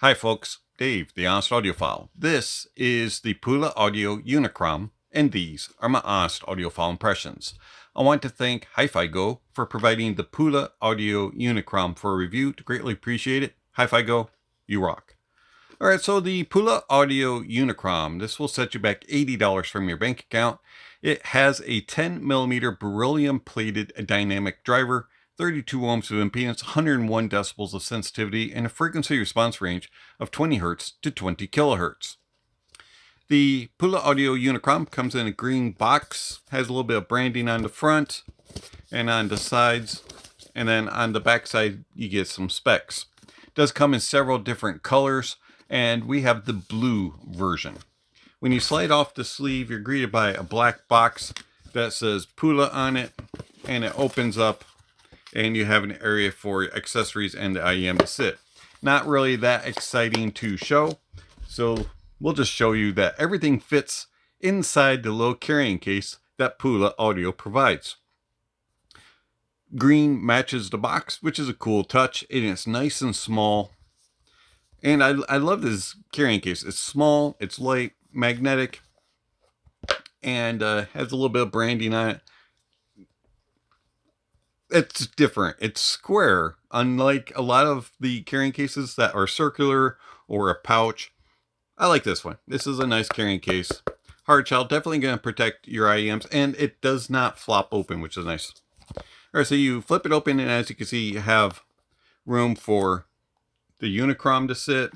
Hi folks, Dave, the Honest Audiophile. This is the Pula Audio Unicrom, and these are my Honest Audiophile impressions. I want to thank HifiGo for providing the Pula Audio Unicrom for a review. To greatly appreciate it. HifiGo, you rock. Alright, so the Pula Audio Unicrom, this will set you back $80 from your bank account. It has a 10mm beryllium plated dynamic driver, 32 ohms of impedance, 101 decibels of sensitivity, and a frequency response range of 20 Hz to 20 kHz. The Pula Audio Unicrom comes in a green box, has a little bit of branding on the front and on the sides, and then on the back side you get some specs. It does come in several different colors, and we have the blue version. When you slide off the sleeve, you're greeted by a black box that says Pula on it, and it opens up and you have an area for accessories and the IEM to sit. Not really that exciting to show, so we'll just show you that everything fits inside the little carrying case that Pula Audio provides. Green matches the box, which is a cool touch, and it's nice and small. And I love this carrying case. It's small, it's light, magnetic, and has a little bit of branding on it. It's different. It's square, unlike a lot of the carrying cases that are circular or a pouch. I like this one. This is a nice carrying case. Hard shell, definitely going to protect your IEMs, and it does not flop open, which is nice. All right, so you flip it open, and as you can see, you have room for the Unicrom to sit,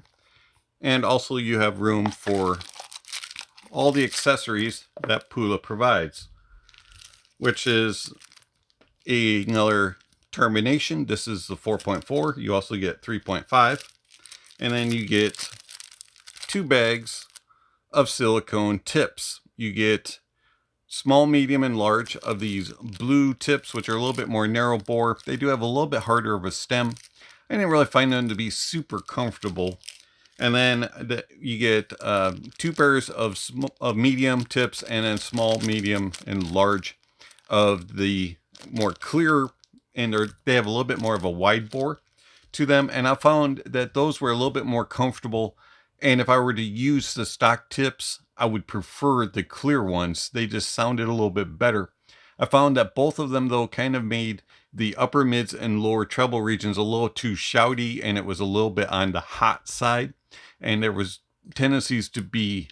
and also you have room for all the accessories that Pula provides, which is another termination. This is the 4.4. You also get 3.5, and then you get 2 bags of silicone tips. You get small, medium, and large of these blue tips, which are a little bit more narrow bore. They do have a little bit harder of a stem. I didn't really find them to be super comfortable. And then you get 2 pairs of medium tips, and then small, medium, and large of the more clear, and they have a little bit more of a wide bore to them. And I found that those were a little bit more comfortable. And if I were to use the stock tips, I would prefer the clear ones. They just sounded a little bit better. I found that both of them, though, kind of made the upper mids and lower treble regions a little too shouty, and it was a little bit on the hot side. And there was tendencies to be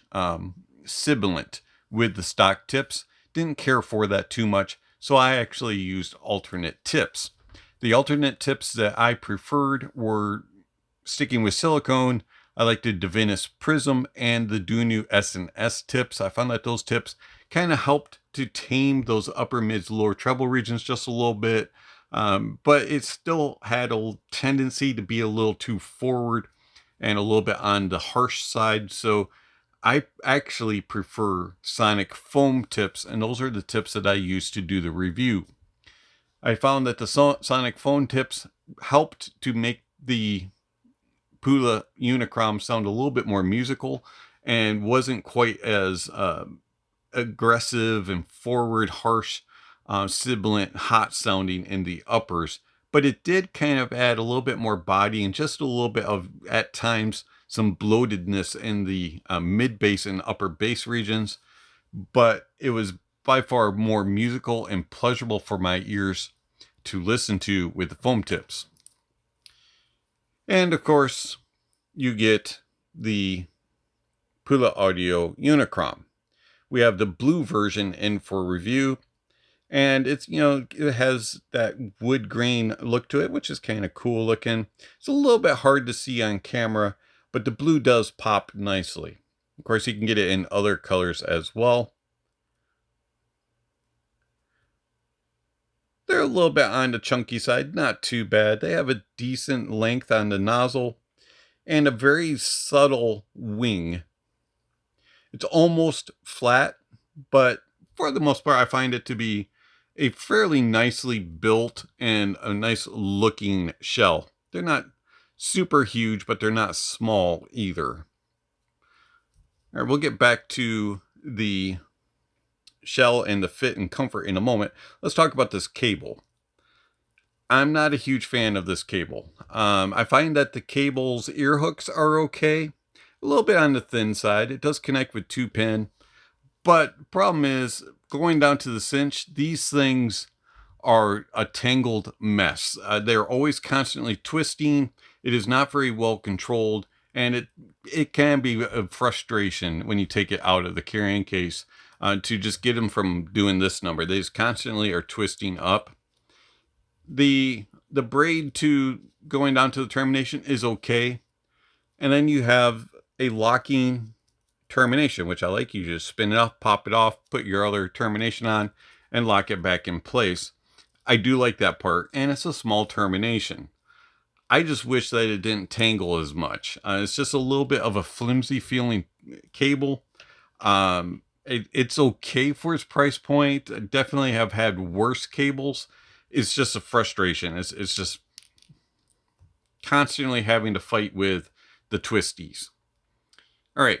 sibilant with the stock tips. Didn't care for that too much, so I actually used alternate tips. The alternate tips that I preferred were, sticking with silicone, I like the Divinus Prism and the DUNU S&S tips. I found that those tips kind of helped to tame those upper mids, lower treble regions just a little bit, but it still had a tendency to be a little too forward and a little bit on the harsh side. So I actually prefer sonic foam tips, and those are the tips that I use to do the review. I found that the sonic foam tips helped to make the Pula Unicrom sound a little bit more musical and wasn't quite as aggressive and forward, harsh, sibilant, hot sounding in the uppers. But it did kind of add a little bit more body and just a little bit of, at times, some bloatedness in the mid bass and upper bass regions. But it was by far more musical and pleasurable for my ears to listen to with the foam tips. And of course, you get the Pula Audio Unicrom. We have the blue version in for review, and it's, it has that wood grain look to it, which is kind of cool looking. It's a little bit hard to see on camera, but the blue does pop nicely. Of course, you can get it in other colors as well. They're a little bit on the chunky side, not too bad. They have a decent length on the nozzle and a very subtle wing. It's almost flat, but for the most part, I find it to be a fairly nicely built and a nice looking shell. They're not super huge, but they're not small either. All right, we'll get back to the shell and the fit and comfort in a moment. Let's talk about this cable. I'm not a huge fan of this cable. I find that the cable's ear hooks are okay, a little bit on the thin side. It does connect with 2-pin, but problem is going down to the cinch, these things are a tangled mess. They're always constantly twisting. It is not very well controlled, and it can be a frustration when you take it out of the carrying case to just get them from doing this number. They just constantly are twisting up. The braid to going down to the termination is okay, and then you have a locking termination, which I like. You just spin it off, pop it off, put your other termination on, and lock it back in place. I do like that part, and it's a small termination. I just wish that it didn't tangle as much. It's just a little bit of a flimsy feeling cable. It's okay for its price point. I definitely have had worse cables. It's just a frustration. It's just constantly having to fight with the twisties. All right,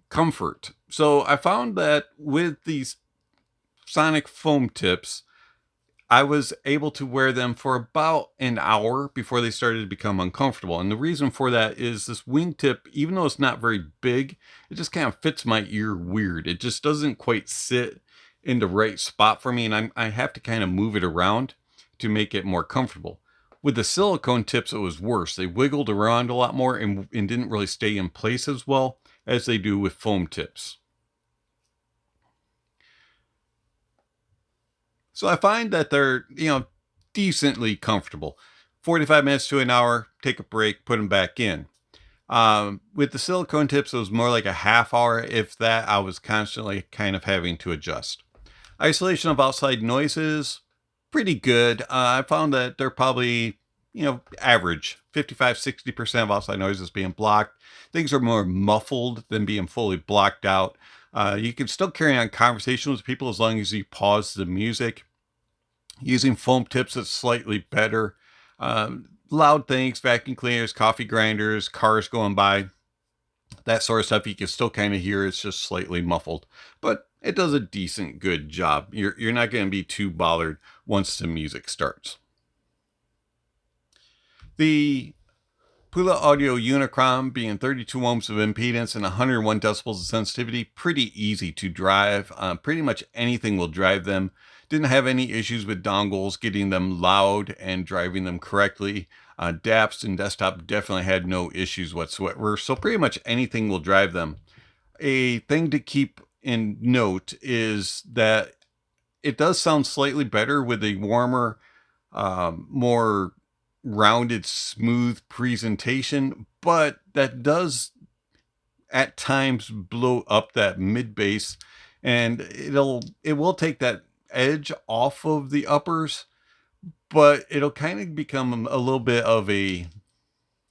comfort. So I found that with these sonic foam tips, I was able to wear them for about an hour before they started to become uncomfortable. And the reason for that is this wingtip, even though it's not very big, it just kind of fits my ear weird. It just doesn't quite sit in the right spot for me, and I have to kind of move it around to make it more comfortable. With the silicone tips, it was worse. They wiggled around a lot more and didn't really stay in place as well as they do with foam tips. So I find that they're, decently comfortable. 45 minutes to an hour, take a break, put them back in. With the silicone tips, it was more like a half hour. If that, I was constantly kind of having to adjust. Isolation of outside noises, pretty good. I found that they're probably, average 55-60% of outside noises being blocked. Things are more muffled than being fully blocked out. You can still carry on conversations with people as long as you pause the music. Using foam tips, it's slightly better. Loud things, vacuum cleaners, coffee grinders, cars going by, that sort of stuff, you can still kind of hear. It's just slightly muffled, but it does a decent, good job. You're not going to be too bothered once the music starts. The Pula Audio Unicrom, being 32 ohms of impedance and 101 decibels of sensitivity, pretty easy to drive. Pretty much anything will drive them. Didn't have any issues with dongles getting them loud and driving them correctly. DAPs and desktop definitely had no issues whatsoever. So pretty much anything will drive them. A thing to keep in note is that it does sound slightly better with a warmer, more rounded, smooth presentation, but that does at times blow up that mid bass, and it will take that edge off of the uppers, but it'll kind of become a little bit of a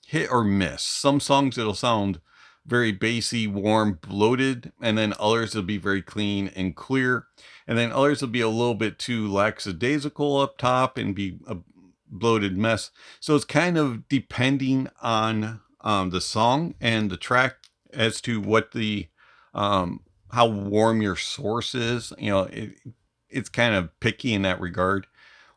hit or miss. Some songs it'll sound very bassy, warm, bloated, and then others will be very clean and clear, and then others will be a little bit too lackadaisical up top and be a bloated mess. So it's kind of depending on the song and the track as to what the how warm your source is. It's kind of picky in that regard.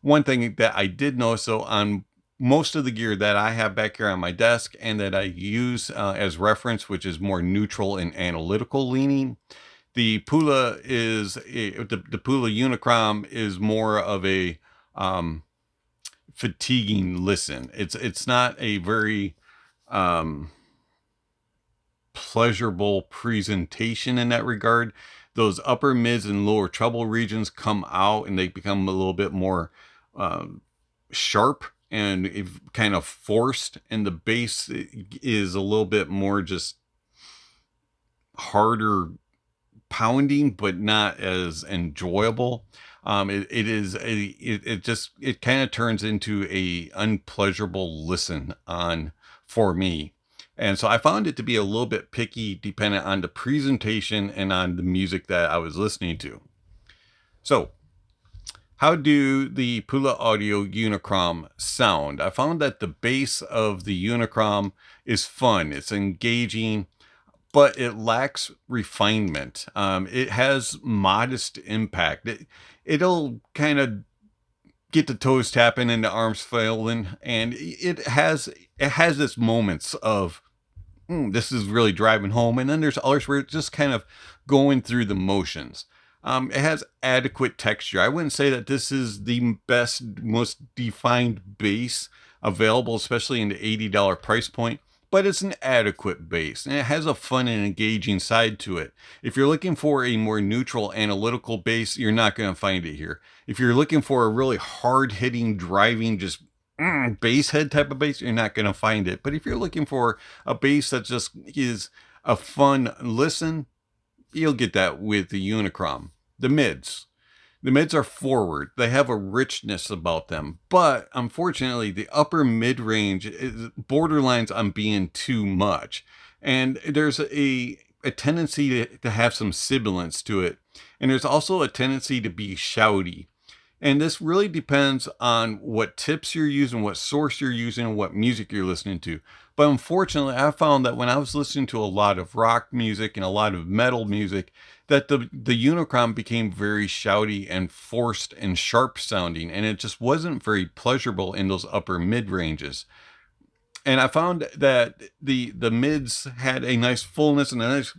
One thing that I did notice, though, on most of the gear that I have back here on my desk and that I use as reference, which is more neutral and analytical leaning, the Pula the Pula Unicrom is more of a fatiguing listen. It's not a very pleasurable presentation in that regard. Those upper, mids, and lower treble regions come out and they become a little bit more sharp and kind of forced, and the bass is a little bit more just harder pounding, but not as enjoyable. It kind of turns into a unpleasurable listen on for me. And so I found it to be a little bit picky dependent on the presentation and on the music that I was listening to. So how do the Pula Audio Unicrom sound? I found that the bass of the Unicrom is fun. It's engaging, but it lacks refinement. It has modest impact. It'll kind of get the toes tapping and the arms flailing, and it has its moments of this is really driving home, and then there's others where it's just kind of going through the motions. It has adequate texture. I wouldn't say that this is the best, most defined bass available, especially in the $80 price point, but it's an adequate bass, and it has a fun and engaging side to it. If you're looking for a more neutral, analytical bass, you're not going to find it here. If you're looking for a really hard-hitting, driving, just bass head type of bass, you're not going to find it. But if you're looking for a bass that just is a fun listen, you'll get that with the Unicrom. The mids. The mids are forward. They have a richness about them. But unfortunately, the upper mid-range is borderlines on being too much. And there's a tendency to have some sibilance to it. And there's also a tendency to be shouty. And this really depends on what tips you're using, what source you're using, and what music you're listening to. But unfortunately, I found that when I was listening to a lot of rock music and a lot of metal music, that the Unicrom became very shouty and forced and sharp sounding, and it just wasn't very pleasurable in those upper mid ranges. And I found that the mids had a nice fullness and a nice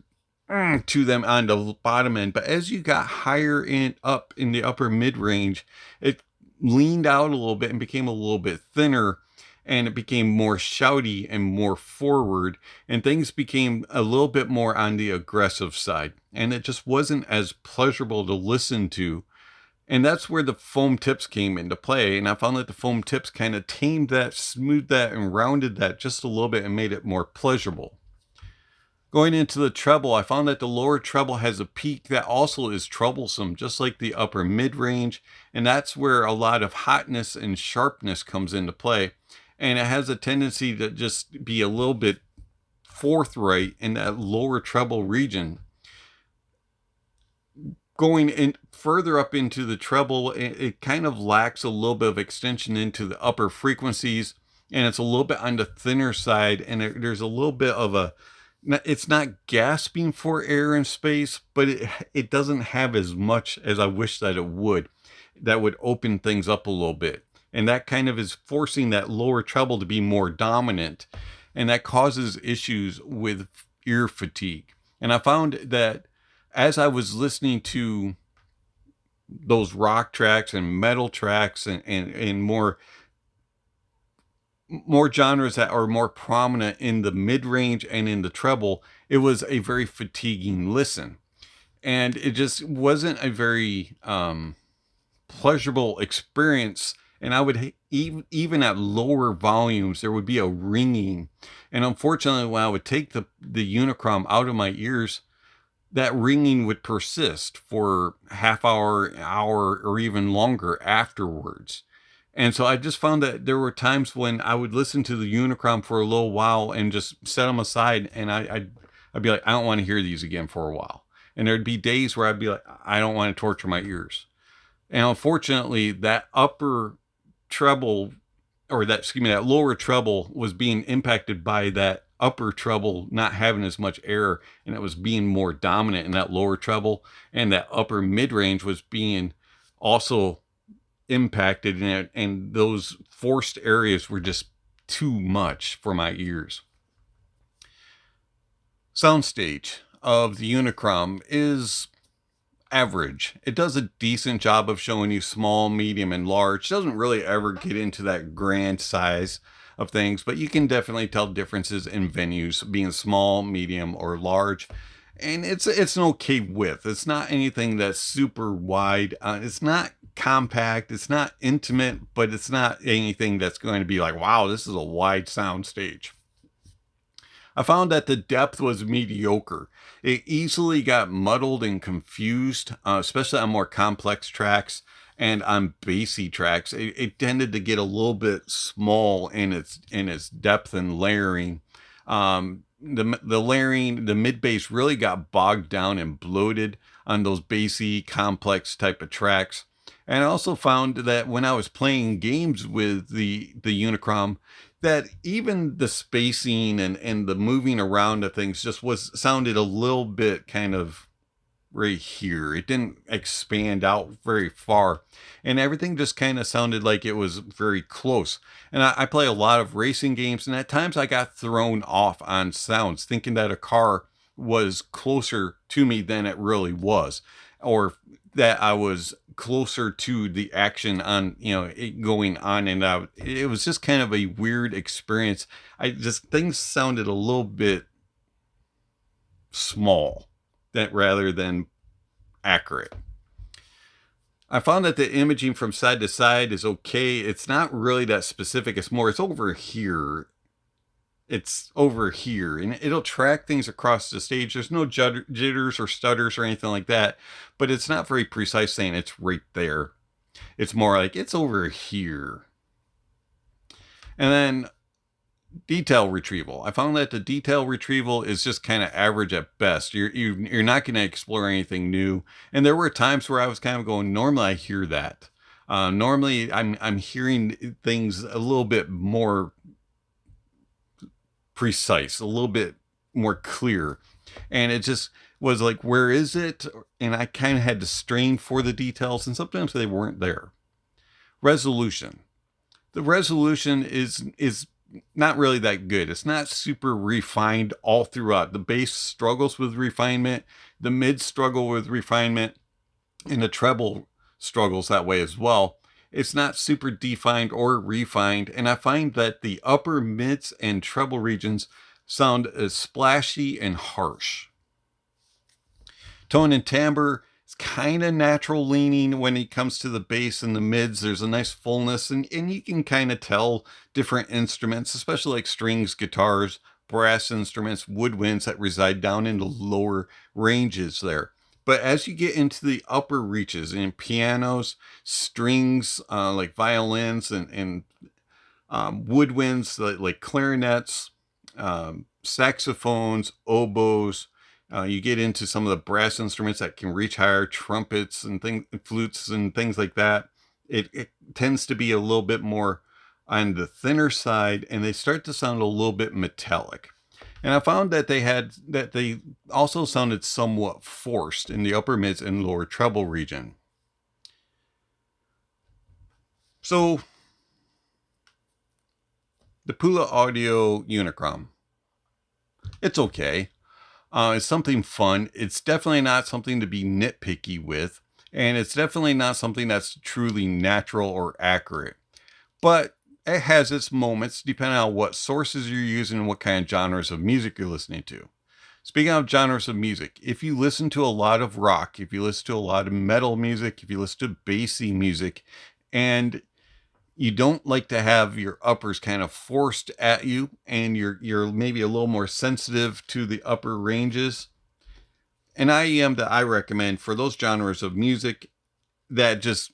to them on the bottom end, but as you got higher up in the upper mid range, it leaned out a little bit and became a little bit thinner, and it became more shouty and more forward, and things became a little bit more on the aggressive side, and it just wasn't as pleasurable to listen to. And that's where the foam tips came into play, and I found that the foam tips kind of tamed that, smoothed that, and rounded that just a little bit and made it more pleasurable. Going into the treble, I found that the lower treble has a peak that also is troublesome, just like the upper mid-range, and that's where a lot of hotness and sharpness comes into play. And it has a tendency to just be a little bit forthright in that lower treble region. Going in further up into the treble, it kind of lacks a little bit of extension into the upper frequencies, and it's a little bit on the thinner side, and there's a little bit of a, it's not gasping for air and space, but it doesn't have as much as I wish that it would. That would open things up a little bit. And that kind of is forcing that lower treble to be more dominant. And that causes issues with ear fatigue. And I found that as I was listening to those rock tracks and metal tracks and more genres that are more prominent in the mid-range and in the treble, it was a very fatiguing listen. And it just wasn't a very pleasurable experience. And I would, even at lower volumes, there would be a ringing. And unfortunately, when I would take the Unicrom out of my ears, that ringing would persist for half hour, hour, or even longer afterwards. And so I just found that there were times when I would listen to the Unicrom for a little while and just set them aside, and I'd be like, I don't want to hear these again for a while. And there'd be days where I'd be like, I don't want to torture my ears. And unfortunately, that upper treble, or that lower treble was being impacted by that upper treble not having as much air, and it was being more dominant in that lower treble, and that upper mid-range was being also impacted in it, and those forced areas were just too much for my ears. Soundstage of the Unicrom is average. It does a decent job of showing you small, medium, and large. It doesn't really ever get into that grand size of things, but you can definitely tell differences in venues being small, medium, or large. And it's an okay width. It's not anything that's super wide. It's not compact. It's not intimate, but it's not anything that's going to be like, wow, this is a wide sound stage. I found that the depth was mediocre. It easily got muddled and confused, especially on more complex tracks and on bassy tracks. It tended to get a little bit small in its depth and layering. The layering, the mid bass really got bogged down and bloated on those bassy, complex type of tracks. And I also found that when I was playing games with the Unicrom, that even the spacing and the moving around of things just sounded a little bit kind of right here. It didn't expand out very far, and everything just kind of sounded like it was very close. And I play a lot of racing games, and at times I got thrown off on sounds, thinking that a car was closer to me than it really was, or that I was closer to the action on, it going on and out. It was just kind of a weird experience. Things sounded a little bit small, that rather than accurate. I found that the imaging from side to side is okay. It's not really that specific. It's over here. It's over here, and it'll track things across the stage. There's no jitters or stutters or anything like that, but it's not very precise saying it's right there. It's more like it's over here. And then detail retrieval. I found that the detail retrieval is just kind of average at best. You're not going to explore anything new. And there were times where I was kind of going, normally I hear that. Normally I'm hearing things a little bit more precise, a little bit more clear. And it just was like, where is it? And I kind of had to strain for the details, and sometimes they weren't there. Resolution. The resolution is not really that good. It's not super refined all throughout. The bass struggles with refinement, the mid struggle with refinement, and the treble struggles that way as well. It's not super defined or refined, and I find that the upper, mids, and treble regions sound splashy and harsh. Tone and timbre is kind of natural leaning when it comes to the bass and the mids. There's a nice fullness, and you can kind of tell different instruments, especially like strings, guitars, brass instruments, woodwinds that reside down in the lower ranges there. But as you get into the upper reaches in pianos, strings, like violins and woodwinds, like clarinets, saxophones, oboes, you get into some of the brass instruments that can reach higher, trumpets and flutes and things like that. It tends to be a little bit more on the thinner side, and they start to sound a little bit metallic. And I found that they also sounded somewhat forced in the upper mids and lower treble region. So the Pula Audio Unicrom, it's okay. It's something fun. It's definitely not something to be nitpicky with, and it's definitely not something that's truly natural or accurate. But it has its moments depending on what sources you're using and what kind of genres of music you're listening to. Speaking of genres of music, if you listen to a lot of rock, if you listen to a lot of metal music, if you listen to bassy music, and you don't like to have your uppers kind of forced at you, and you're maybe a little more sensitive to the upper ranges, an IEM that I recommend for those genres of music that just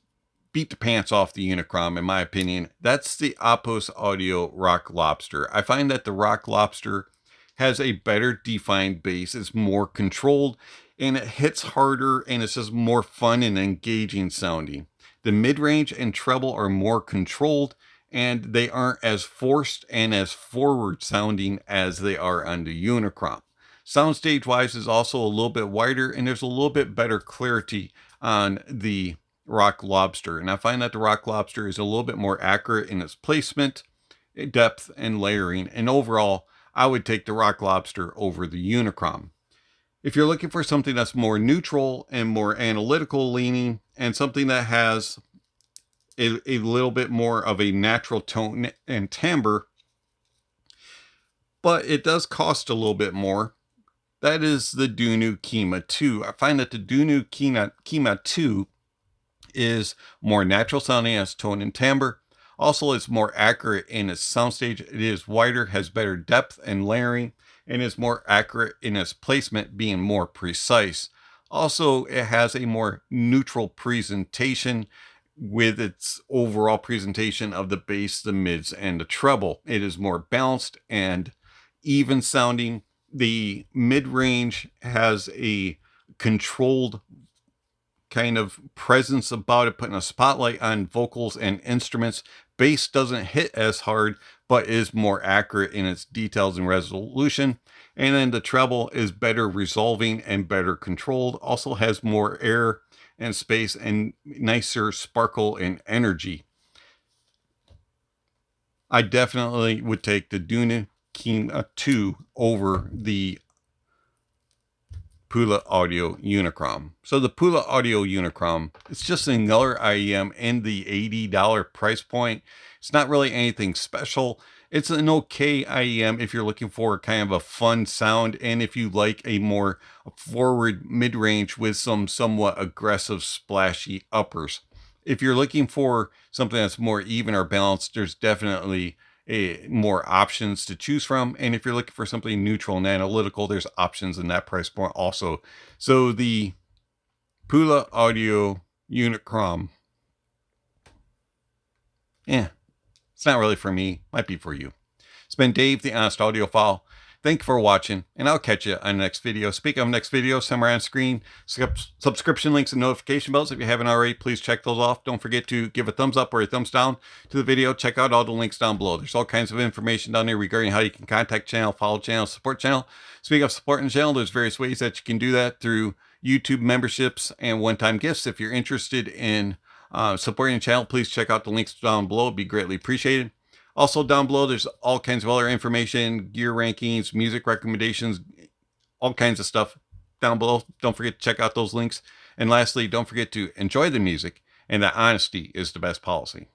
beat the pants off the Unicrom, in my opinion, that's the Apos Audio Rock Lobster. I find that the Rock Lobster has a better defined bass. It's more controlled, and it hits harder, and it's just more fun and engaging sounding. The mid-range and treble are more controlled, and they aren't as forced and as forward sounding as they are on the Unicrom. Soundstage wise is also a little bit wider, and there's a little bit better clarity on the Rock Lobster. And I find that the Rock Lobster is a little bit more accurate in its placement, depth, and layering. And overall, I would take the Rock Lobster over the Unicrom. If you're looking for something that's more neutral and more analytical leaning, and something that has a little bit more of a natural tone and timbre, but it does cost a little bit more, that is the DUNU Kima 2. I find that the DUNU Kima 2 is more natural sounding as tone and timbre. Also, it's more accurate in its soundstage. It is wider, has better depth and layering, and is more accurate in its placement, being more precise. Also, it has a more neutral presentation with its overall presentation of the bass, the mids, and the treble. It is more balanced and even sounding. The mid-range has a controlled kind of presence about it, putting a spotlight on vocals and instruments bass doesn't hit as hard, but is more accurate in its details and resolution. And then the treble is better resolving and better controlled. Also has more air and space and nicer sparkle and energy. I definitely would take the DUNU Kima 2 over the Pula Audio Unicrom. So the Pula Audio Unicrom, it's just another IEM in the $80 price point. It's not really anything special. It's an okay IEM if you're looking for kind of a fun sound, and if you like a more forward mid-range with some somewhat aggressive splashy uppers. If you're looking for something that's more even or balanced, there's definitely more options to choose from. And if you're looking for something neutral and analytical, there's options in that price point also. So the Pula Audio Unicrom, it's not really for me. Might be for you. It's been Dave, the Honest Audiophile. Thank you for watching, and I'll catch you on the next video. Speaking of next video, somewhere on screen, subscription links and notification bells. If you haven't already, please check those off. Don't forget to give a thumbs up or a thumbs down to the video. Check out all the links down below. There's all kinds of information down there regarding how you can contact channel, follow channel, support channel. Speaking of supporting the channel, there's various ways that you can do that through YouTube memberships and one-time gifts. If you're interested in supporting the channel, please check out the links down below. It'd be greatly appreciated. Also down below, there's all kinds of other information, gear rankings, music recommendations, all kinds of stuff down below. Don't forget to check out those links. And lastly, don't forget to enjoy the music, and that honesty is the best policy.